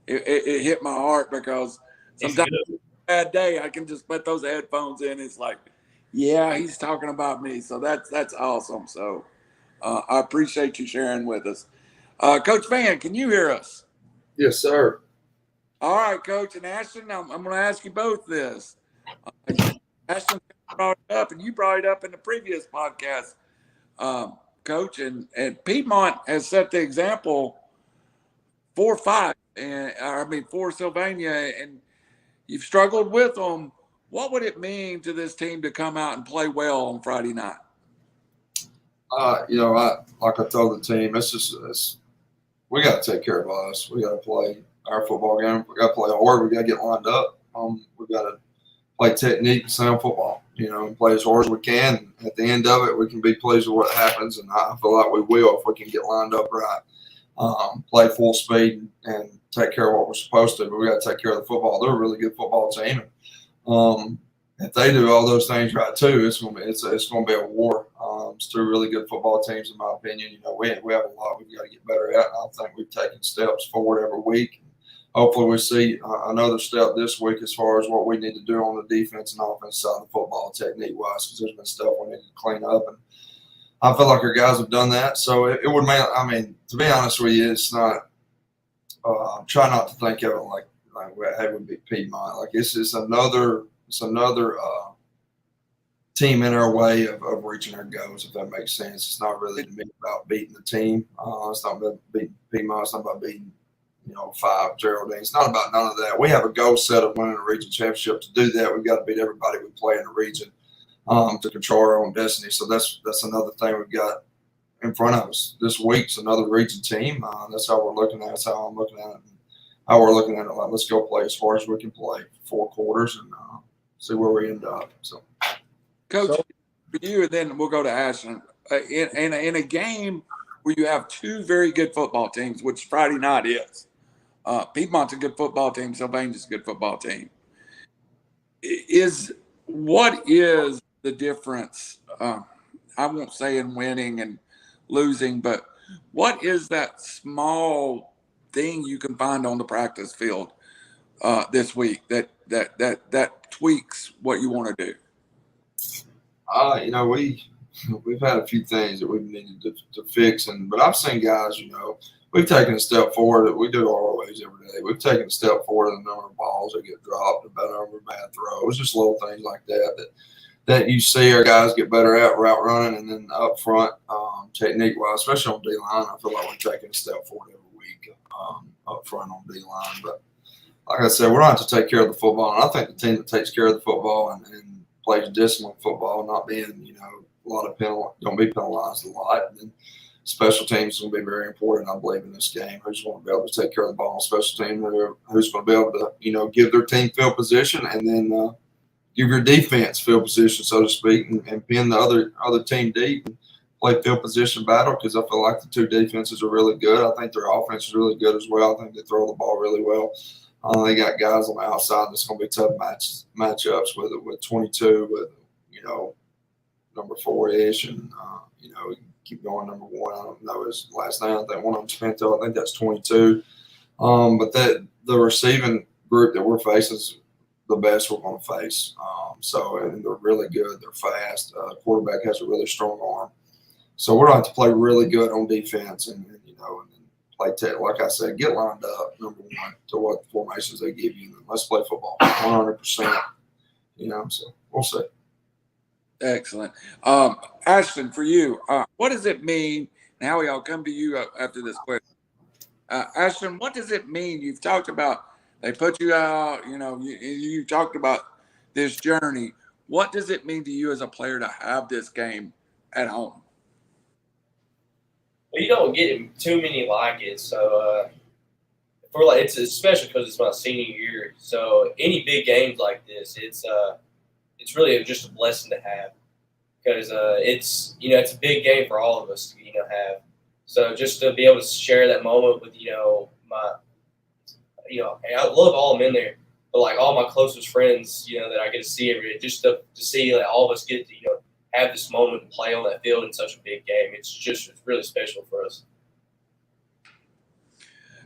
hit my heart, because sometimes it's a bad day, I can just put those headphones in. It's like, yeah, he's talking about me. So that's awesome. So I appreciate you sharing with us. Coach Vann, can you hear us? Yes, sir. All right, Coach. And Ashton, I'm going to ask you both this. Ashton brought it up, and you brought it up in the previous podcast, Coach. And Piedmont has set the example for Sylvania, and you've struggled with them. What would it mean to this team to come out and play well on Friday night? Like I told the team, we got to take care of us. We got to play our football game. We got to play hard. We got to get lined up. We got to play technique and sound football, and play as hard as we can. At the end of it, we can be pleased with what happens, and I feel like we will if we can get lined up right, play full speed, and take care of what we're supposed to. But we got to take care of the football. They're a really good football team. If they do all those things right too, it's gonna be a war. It's two really good football teams, in my opinion. We have a lot we've got to get better at. And I think we've taken steps forward every week. Hopefully, we see another step this week as far as what we need to do on the defense and offense side of the football, technique wise, because there's been stuff we need to clean up, and I feel like our guys have done that. So it would mean, to be honest with you, it's not. Try not to think of it like hey, we beat Piedmont. Like it's just another team in our way of reaching our goals, if that makes sense. It's not really to me about beating the team. It's not about beating Piedmont. It's not about beating 5 Geraldine. It's not about none of that. We have a goal set of winning a region championship. To do that, we've got to beat everybody we play in the region to control our own destiny. So that's another thing we've got in front of us. This week's another region team. That's how we're looking at it. That's how I'm looking at it. How we're looking at it. Like, let's go play as far as we can play 4 quarters and see where we end up. So, Coach, for you, and then we'll go to Ashton. In a game where you have 2 very good football teams, which Friday night is, Piedmont's a good football team, Sylvania's a good football team. What is the difference? I won't say in winning and losing, but what is that small thing you can find on the practice field this week that tweaks what you want to do? We've had a few things that we've needed to fix, but I've seen guys, we've taken a step forward. We do always every day. We've taken a step forward in the number of balls that get dropped, the number of bad throws, just little things like that you see our guys get better at route running, and then up front, technique wise, especially on D line. I feel like we're taking a step forward every week up front on D line. But like I said, we're going to have to take care of the football, and I think the team that takes care of the football and plays disciplined football, not being a lot of don't be penalized a lot. And then special teams is going to be very important, I believe, in this game. Who's going to be able to take care of the ball on special team? Who's going to be able to, give their team field position, and then give your defense field position, so to speak, and pin the other team deep and play field position battle, because I feel like the 2 defenses are really good. I think their offense is really good as well. I think they throw the ball really well. They got guys on the outside that's going to be tough matchups with 22, with, number 4-ish, and, we can keep going number 1. I don't know his last name. I think one of them's Pinto. I think that's 22. But the receiving group that we're facing is the best we're going to face. And they're really good. They're fast. Quarterback has a really strong arm. So we're going to have to play really good on defense and play like I said, get lined up, number 1, to what formations they give you. And let's play football 100%. So we'll see. Excellent. Ashton, for you, what does it mean? And Howie, I'll come to you after this question. Ashton, what does it mean? You've talked about they put you out, you talked about this journey. what does it mean to you as a player to have this game at home? Well, you don't get too many like it, so for like it's especially because it's my senior year. So any big games like this, it's really just a blessing to have because it's it's a big game for all of us to have. So just to be able to share that moment with my I love all of them in there, but like all my closest friends that I get to see every day, just to see that all of us get to have this moment and play on that field in such a big game. It's really special for us.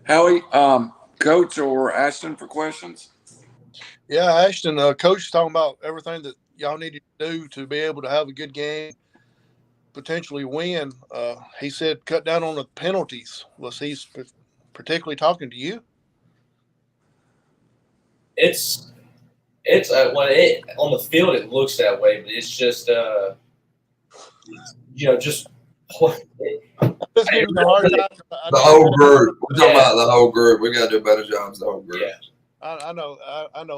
Howie, Coach or Ashton for questions? Yeah, Ashton, Coach is talking about everything that y'all need to do to be able to have a good game, potentially win. He said cut down on the penalties. Was he particularly talking to you? It's on the field it looks that way, but it's just just. The whole group. We're talking about the whole group. We got to do a better job as the whole group. Yeah. I know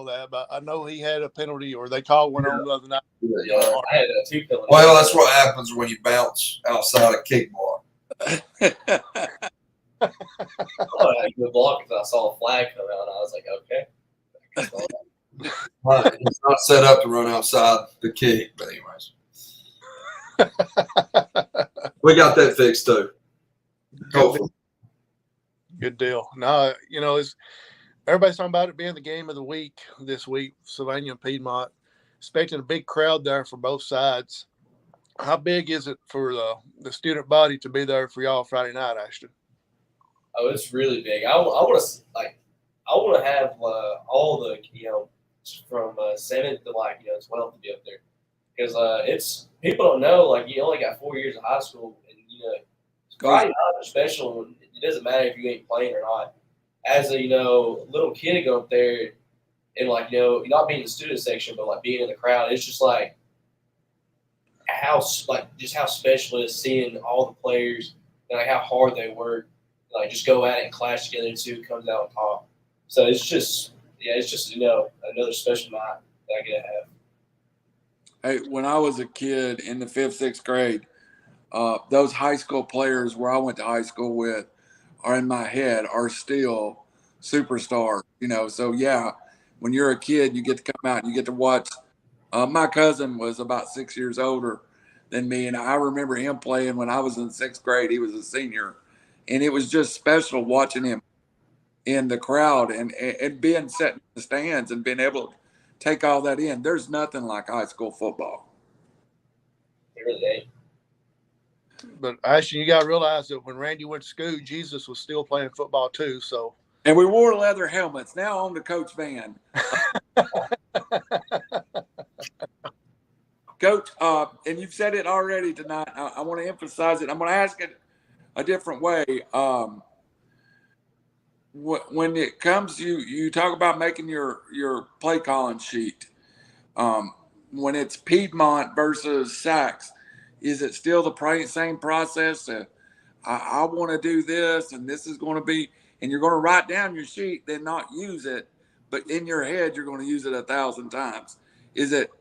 that, but I know he had a penalty, or they called one on the other night. Yeah, I had 2 penalties. Well, that's what happens when you bounce outside a kick block. I the block because I saw a flag come out, and I was like, okay. It's not set up to run outside the kick, but anyways. We got that fixed too. Hopefully. Good deal. No, everybody's talking about it being the game of the week this week, Sylvania and Piedmont. Expecting a big crowd there for both sides. How big is it for the student body to be there for y'all Friday night, Ashton? Oh, it's really big. I want to have all the from 7th to 12th to be up there because it's people don't know you only got 4 years of high school and Friday night is special. It doesn't matter if you ain't playing or not. As a little kid to go up there and not being in the student section but being in the crowd, it's just how special it is seeing all the players and how hard they work, just go at it and clash together and see who comes out on top. So it's just another special night that I get to have. Hey, when I was a kid in the 5th, 6th grade, those high school players where I went to high school with are in my head are still superstars, So yeah, when you're a kid, you get to come out and you get to watch. My cousin was about 6 years older than me, and I remember him playing when I was in 6th grade. He was a senior, and it was just special watching him in the crowd and being set in the stands and being able to take all that in. There's nothing like high school football. It really ain't. But Ashton, you got to realize that when Randy went to school, Jesus was still playing football too. So, and we wore leather helmets. Now on to Coach Vann. Coach, and you've said it already tonight. I want to emphasize it. I'm going to ask it a different way. When it comes, you talk about making your play calling sheet. When it's Piedmont versus Sachs, is it still the same process? I want to do this, and this is going to be, and you're going to write down your sheet, then not use it, but in your head you're going to use it 1,000 times. Is it,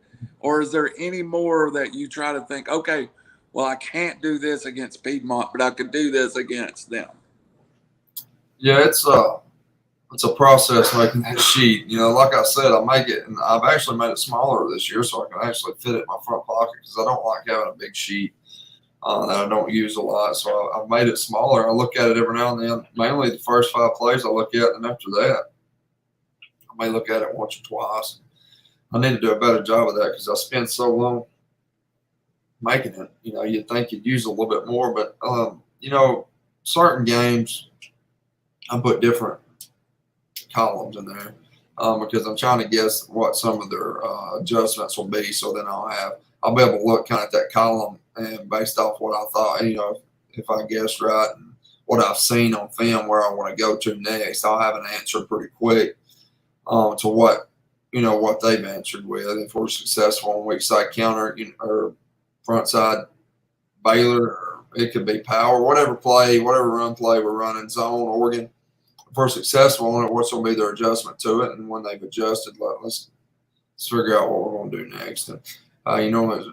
or is there any more that you try to think? Okay, well, I can't do this against Piedmont, but I could do this against them. Yeah, it's a process making that sheet. Like I said, I make it, and I've actually made it smaller this year so I can actually fit it in my front pocket because I don't like having a big sheet that I don't use a lot. So I've made it smaller. I look at it every now and then. Mainly the first 5 plays I look at, and after that, I may look at it once or twice. I need to do a better job of that because I spend so long making it. You'd think you'd use a little bit more, but certain games I put different columns in there because I'm trying to guess what some of their adjustments will be. So then I'll be able to look kind of at that column and based off what I thought, if I guessed right and what I've seen on film where I want to go to next, I'll have an answer pretty quick to what they've answered with. If we're successful on weak side counter or front side Baylor, or it could be power, whatever run play we're running, zone, Oregon. If we're successful on it, what's going to be their adjustment to it? And when they've adjusted, let's let's figure out what we're going to do next. And there's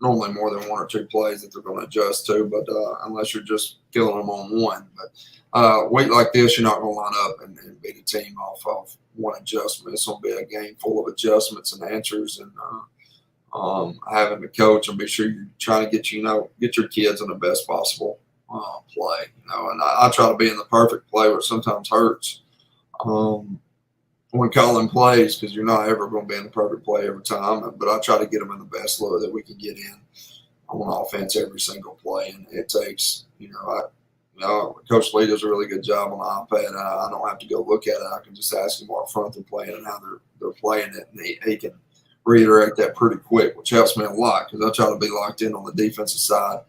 normally more than one or two plays that they're going to adjust to, but unless you're just killing them on one. But week like this, you're not going to line up and beat a team off of one adjustment. It's going to be a game full of adjustments and answers, and having the coach and be sure you're trying to get your kids in the best possible play. And I try to be in the perfect play, which sometimes hurts when calling plays, because you're not ever going to be in the perfect play every time. But I try to get them in the best look that we can get in on offense every single play, and it takes Coach Lee does a really good job on the iPad. I don't have to go look at it. I can just ask him what front they're playing and how they're playing it, and he can reiterate that pretty quick, which helps me a lot because I try to be locked in on the defensive side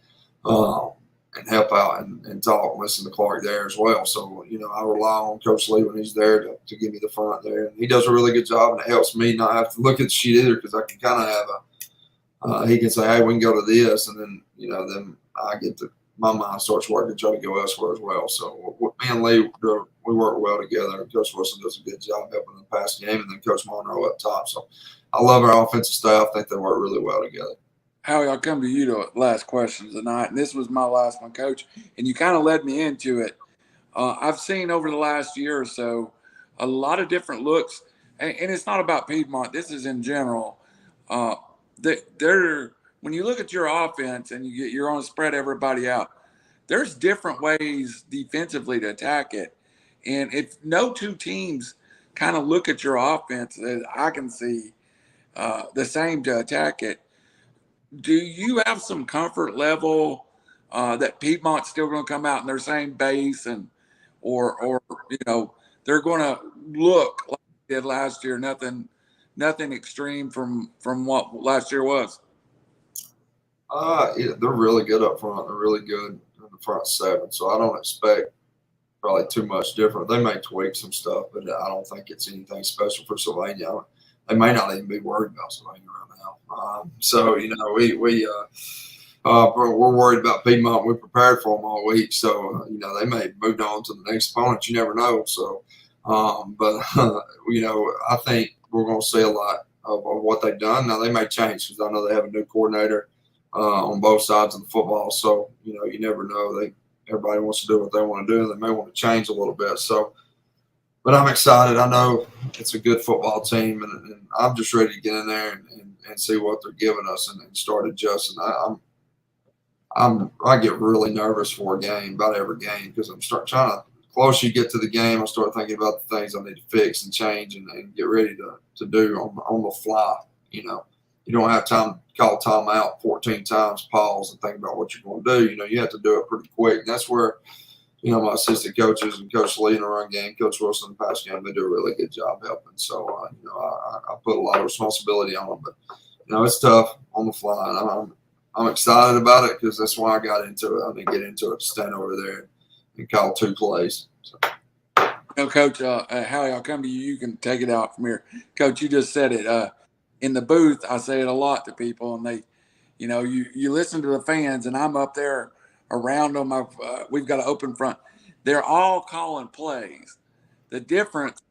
and help out and talk and listen to Clark there as well. So, I rely on Coach Lee when he's there to give me the front there. And he does a really good job, and it helps me not have to look at the sheet either, because I can kind of have he can say, hey, we can go to this, and then, then I get to – my mind starts working, try to go elsewhere as well. So me and Lee, we work well together. And Coach Wilson does a good job helping in the past game, and then Coach Monroe up top. So I love our offensive staff. I think they work really well together. Howie, I'll come to you to last questions tonight, and this was my last one, Coach, and you kind of led me into it. I've seen over the last year or so a lot of different looks, and it's not about Piedmont. This is in general. When you look at your offense and you're on to spread everybody out, there's different ways defensively to attack it. And if no two teams kind of look at your offense, as I can see, the same to attack it, do you have some comfort level that Piedmont's still going to come out in their same base, or they're going to look like they did last year, nothing extreme from what last year was? Yeah, they're really good up front. They're really good in the front seven. So I don't expect probably too much different. They may tweak some stuff, but I don't think it's anything special for Sylvania. They may not even be worried about Sylvania right now. We're worried about Piedmont. We prepared for them all week. So, they may have moved on to the next opponent. You never know. So, I think we're going to see a lot of what they've done. Now, they may change, because I know they have a new coordinator on both sides of the football. So, you never know. Everybody wants to do what they want to do, and they may want to change a little bit. So, but I'm excited. I know it's a good football team, and I'm just ready to get in there and see what they're giving us and start adjusting. I get really nervous for a game, about every game, because I'm trying to. The closer you get to the game, I start thinking about the things I need to fix and change and get ready to do on the fly. You don't have time to call timeout 14 times, pause, and think about what you're going to do. You have to do it pretty quick. And that's where, my assistant coaches and Coach Lee in the run game, Coach Wilson in the pass game, they do a really good job helping. So, I put a lot of responsibility on them. But, it's tough on the fly. And I'm excited about it, because that's why I got into it. I didn't get into it to stand over there and call two plays. So. Coach, Howie, I'll come to you. You can take it out from here. Coach, you just said it. In the booth, I say it a lot to people, and they, you listen to the fans, and I'm up there around them. We've got an open front. They're all calling plays. The difference,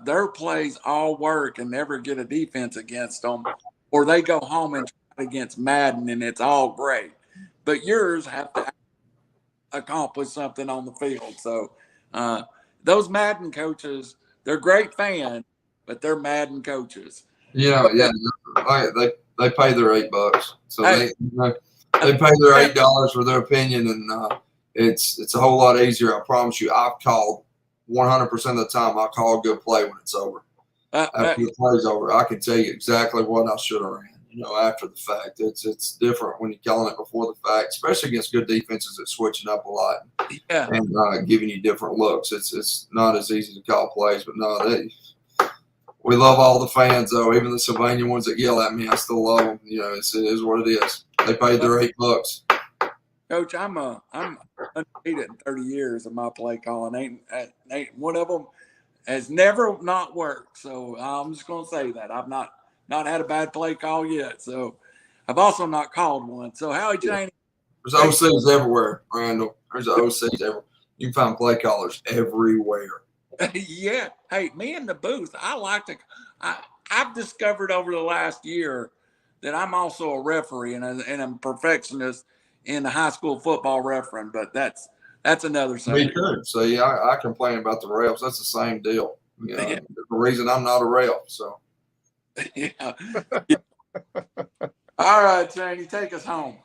their plays all work and never get a defense against them, or they go home and try against Madden, and it's all great. But yours have to accomplish something on the field. So those Madden coaches, they're great fans, but they're Madden coaches. Yeah, they pay their $8, so they pay their $8 for their opinion, and it's a whole lot easier. I promise you. I've called 100% of the time. I call a good play when it's over. After the play's over, I can tell you exactly what I should have ran. After the fact, it's different when you're calling it before the fact, especially against good defenses that's switching up a lot and giving you different looks. It's not as easy to call plays, but no, we love all the fans, though. Even the Sylvania ones that yell at me, I still love them. It is what it is. They paid their $8. Coach, I'm undefeated in 30 years of my play calling. Ain't one of them has never not worked. So I'm just going to say that I've not had a bad play call yet. So I've also not called one. So Howie Chaney. There's OCs everywhere, Randall. There's OCs everywhere. You can find play callers everywhere. Yeah. Hey, me in the booth, I I've discovered over the last year that I'm also a referee and I'm a perfectionist in the high school football refereeing, but that's another Me subject. too. See, I complain about the refs. That's the same deal. You know, Yeah. the reason I'm not a ref. So Yeah. All right, Cheney, take us home.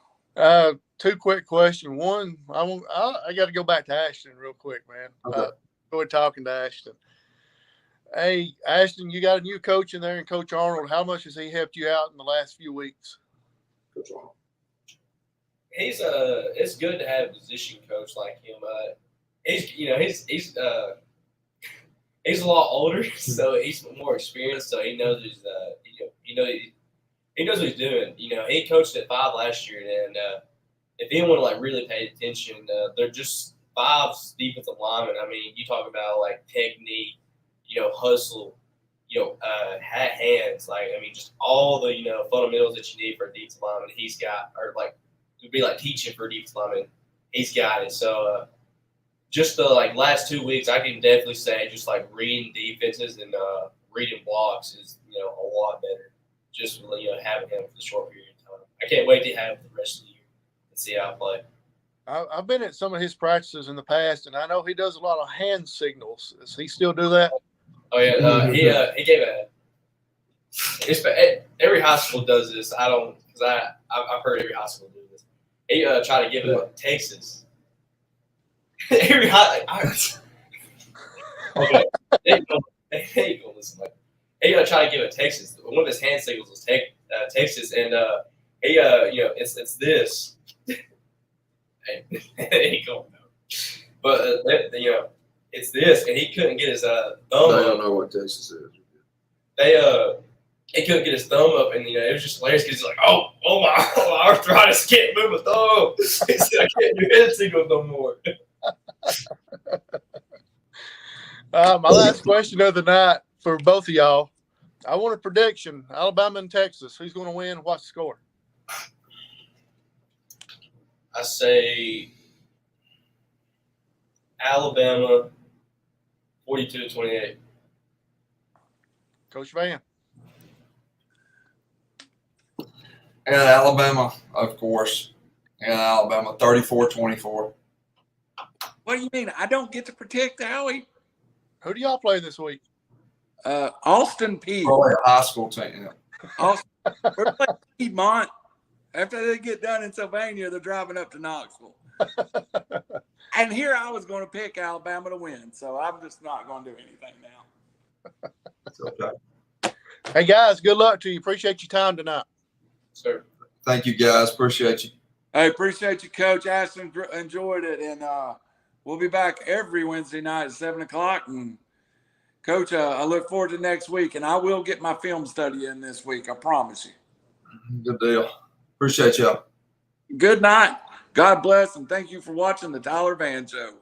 Two quick questions. One, I got to go back to Ashton real quick, man. Okay. Go talking to Ashton. Hey, Ashton, you got a new coach in there, and Coach Arnold. How much has he helped you out in the last few weeks? Coach Arnold. He's it's good to have a position coach like him. He's a lot older, so he's more experienced, so he knows he knows what he's doing. You know, he coached at 5 last year, and if anyone like really paid attention, they're just 5 defensive linemen. I mean, you talk about like technique, hustle, hands. Like, I mean, just all the fundamentals that you need for a defensive lineman. He's got, or like it would be like teaching for a defensive lineman. He's got it. So just the last 2 weeks, I can definitely say just like reading defenses and reading blocks is a lot better. Just really having him for the short period of time. I can't wait to have him the rest of the year and see how I play. I've been at some of his practices in the past, and I know he does a lot of hand signals. Does he still do that? Oh yeah, he gave every high school does this. I don't, because I've heard every high school do this. He tried to give it a Texas. Every high. Okay, they go listen. He tried to give it Texas. One of his hand signals was Texas, and he it's this. He going but it's this, and he couldn't get his thumb. They don't know what Texas is. He couldn't get his thumb up, and it was just hilarious because he's like, oh my arthritis, can't move my thumb. He said, I can't do hand signals no more. My last question of the night for both of y'all. I want a prediction. Alabama and Texas. Who's going to win? What's the score? I say Alabama 42-28. Coach Vann. And Alabama, of course. And Alabama 34-24. What do you mean? I don't get to predict, Howie? Who do y'all play this week? Austin P. Probably a high school team. Austin, we're playing Piedmont. After they get done in Sylvania, they're driving up to Knoxville. And here I was going to pick Alabama to win, so I'm just not going to do anything now. It's okay. Hey, guys, good luck to you. Appreciate your time tonight. Sir. Thank you, guys. Appreciate you. Hey, appreciate you, Coach. Ashton enjoyed it, and we'll be back every Wednesday night at 7 o'clock. And, Coach, I look forward to next week, and I will get my film study in this week. I promise you. Good deal. Appreciate y'all. Good night. God bless, and thank you for watching the Tyler Vann Show.